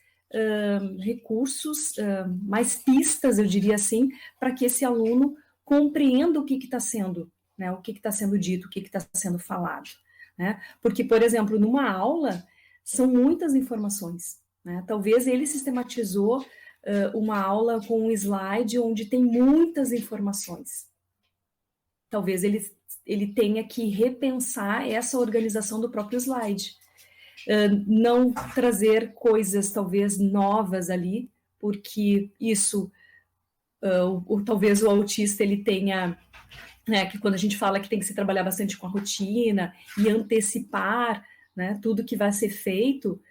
recursos, mais pistas, eu diria assim, para que esse aluno compreenda o que está sendo, né, o que está sendo dito, o que está sendo falado. Né? Porque, por exemplo, numa aula, são muitas informações. Né? Talvez ele sistematizou uma aula com um slide onde tem muitas informações. Talvez ele tenha que repensar essa organização do próprio slide. Não trazer coisas, talvez, novas ali, porque isso, talvez o autista, ele tenha, né, que quando a gente fala que tem que se trabalhar bastante com a rotina e antecipar, né, tudo que vai ser feito,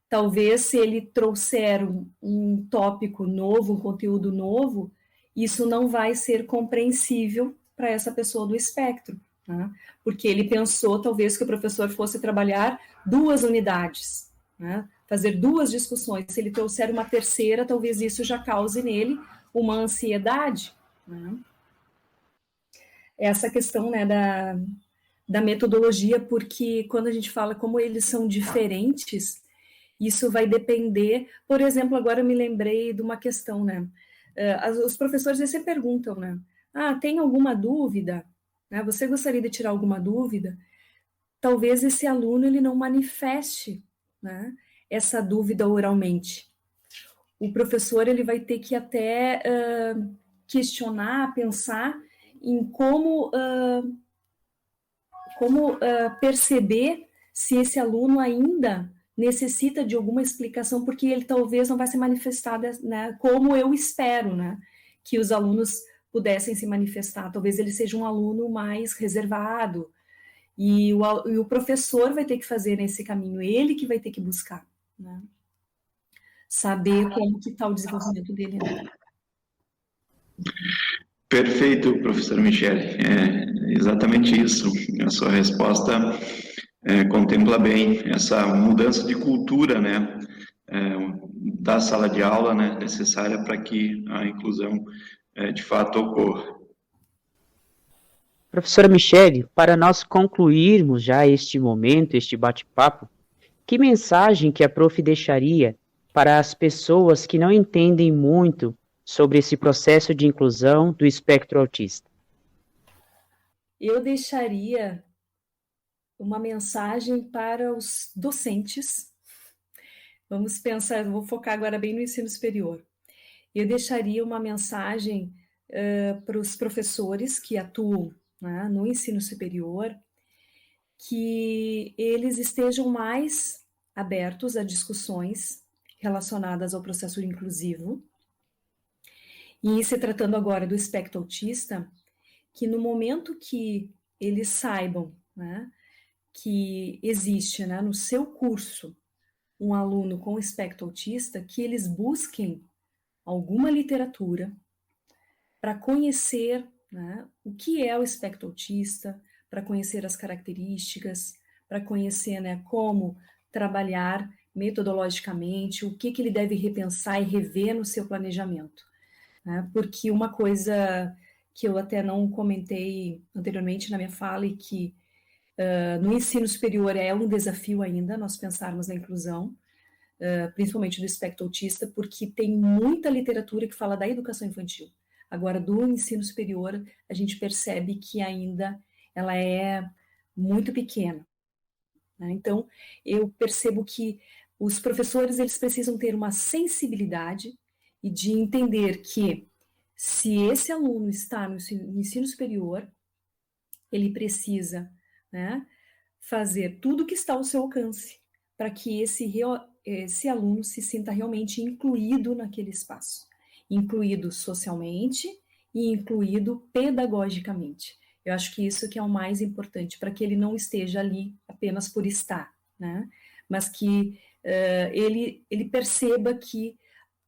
talvez se ele trouxer um tópico novo, um conteúdo novo, isso não vai ser compreensível para essa pessoa do espectro, né? Porque ele pensou, talvez, que o professor fosse trabalhar 2 unidades, né? Fazer 2 discussões. Se ele trouxer uma terceira, talvez isso já cause nele uma ansiedade, né? Essa questão, né, da metodologia, porque quando a gente fala como eles são diferentes, isso vai depender. Por exemplo, agora eu me lembrei de uma questão, né? Os professores eles sempre perguntam, né? Tem alguma dúvida? Né? Você gostaria de tirar alguma dúvida? Talvez esse aluno ele não manifeste, né, essa dúvida oralmente. O professor ele vai ter que até questionar, pensar em como perceber se esse aluno ainda necessita de alguma explicação, porque ele talvez não vai se manifestar, né, como eu espero, né, que os alunos pudessem se manifestar. Talvez ele seja um aluno mais reservado, e o professor vai ter que fazer esse caminho, ele que vai ter que buscar, né, saber como que está o desenvolvimento dele. Né? Perfeito, professor Michele. É exatamente isso. A sua resposta contempla bem essa mudança de cultura, né, da sala de aula, né, necessária para que a inclusão de fato ocorra. Professora Michele, para nós concluirmos já este momento, este bate-papo, que mensagem que a prof deixaria para as pessoas que não entendem muito sobre esse processo de inclusão do espectro autista? Eu deixaria uma mensagem para os docentes. Vamos pensar, vou focar agora bem no ensino superior. Eu deixaria uma mensagem para os professores que atuam, né, no ensino superior, que eles estejam mais abertos a discussões relacionadas ao processo inclusivo. E se tratando agora do espectro autista, que no momento que eles saibam, né, que existe, né, no seu curso um aluno com espectro autista, que eles busquem alguma literatura para conhecer, né, o que é o espectro autista, para conhecer as características, para conhecer, né, como trabalhar metodologicamente, o que ele deve repensar e rever no seu planejamento. Né? Porque uma coisa que eu até não comentei anteriormente na minha fala e que no ensino superior é um desafio ainda nós pensarmos na inclusão, principalmente do espectro autista, porque tem muita literatura que fala da educação infantil. Agora, do ensino superior, a gente percebe que ainda ela é muito pequena. Né? Então, eu percebo que os professores eles precisam ter uma sensibilidade e de entender que se esse aluno está no ensino superior, ele precisa, né, fazer tudo o que está ao seu alcance para que esse aluno se sinta realmente incluído naquele espaço, incluído socialmente e incluído pedagogicamente. Eu acho que isso que é o mais importante, para que ele não esteja ali apenas por estar, né, mas que ele perceba que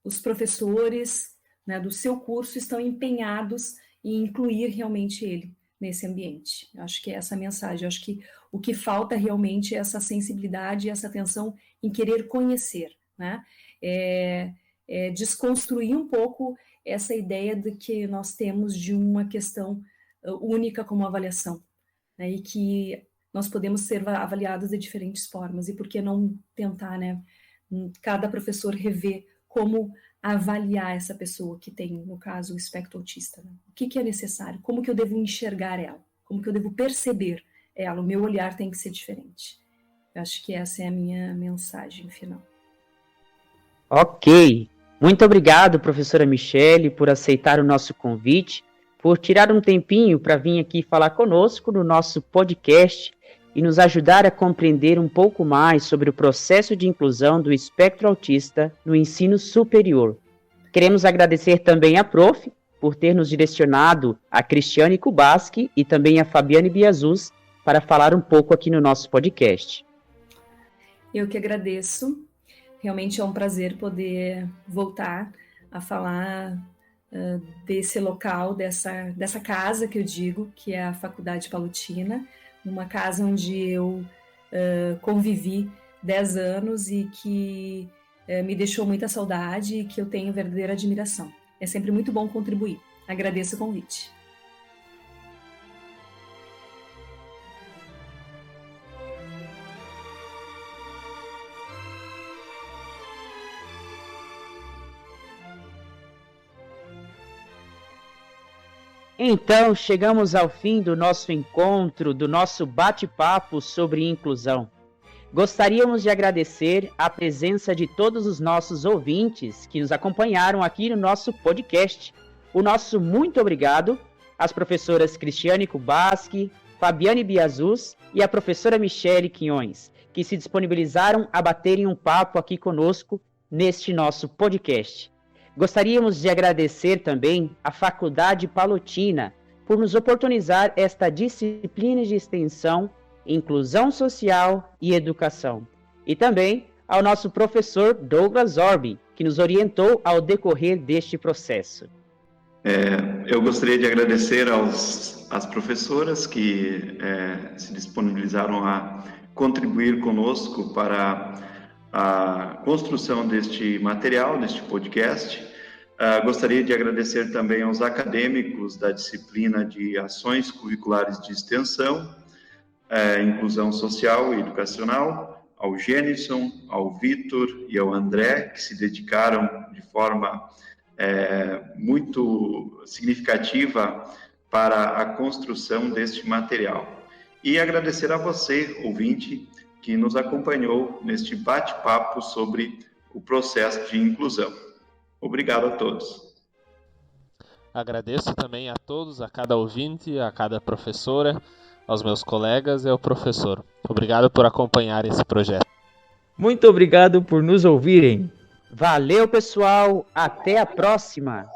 os professores, né, do seu curso estão empenhados em incluir realmente ele nesse ambiente. Eu acho que é essa a mensagem. Eu acho que o que falta realmente é essa sensibilidade e essa atenção em querer conhecer, né? Desconstruir um pouco essa ideia de que nós temos de uma questão única como avaliação, né? E que nós podemos ser avaliados de diferentes formas. E por que não tentar, né, cada professor rever como avaliar essa pessoa que tem, no caso, o espectro autista. Né? O que é necessário? Como que eu devo enxergar ela? Como que eu devo perceber ela? O meu olhar tem que ser diferente. Eu acho que essa é a minha mensagem final. Ok. Muito obrigado, professora Michele, por aceitar o nosso convite, por tirar um tempinho para vir aqui falar conosco no nosso podcast e nos ajudar a compreender um pouco mais sobre o processo de inclusão do espectro autista no ensino superior. Queremos agradecer também à prof. Por ter nos direcionado a Cristiane Kubaski e também a Fabiane Biazus para falar um pouco aqui no nosso podcast. Eu que agradeço. Realmente é um prazer poder voltar a falar desse local, dessa casa que eu digo, que é a Faculdade Palotina, uma casa onde eu convivi 10 anos e que me deixou muita saudade e que eu tenho verdadeira admiração. É sempre muito bom contribuir. Agradeço o convite. Então, chegamos ao fim do nosso encontro, do nosso bate-papo sobre inclusão. Gostaríamos de agradecer a presença de todos os nossos ouvintes que nos acompanharam aqui no nosso podcast. O nosso muito obrigado às professoras Cristiane Kubaski, Fabiane Biazus e a professora Michele Quinhões, que se disponibilizaram a baterem um papo aqui conosco neste nosso podcast. Gostaríamos de agradecer também à Faculdade Palotina por nos oportunizar esta disciplina de extensão, inclusão social e educação. E também ao nosso professor Douglas Orbe, que nos orientou ao decorrer deste processo. Eu gostaria de agradecer às professoras que se disponibilizaram a contribuir conosco para a construção deste material, deste podcast. Gostaria de agradecer também aos acadêmicos da disciplina de Ações Curriculares de Extensão, Inclusão Social e Educacional, ao Gênison, ao Vitor e ao André, que se dedicaram de forma muito significativa para a construção deste material. E agradecer a você, ouvinte, que nos acompanhou neste bate-papo sobre o processo de inclusão. Obrigado a todos. Agradeço também a todos, a cada ouvinte, a cada professora, aos meus colegas e ao professor. Obrigado por acompanhar esse projeto. Muito obrigado por nos ouvirem. Valeu, pessoal. Até a próxima.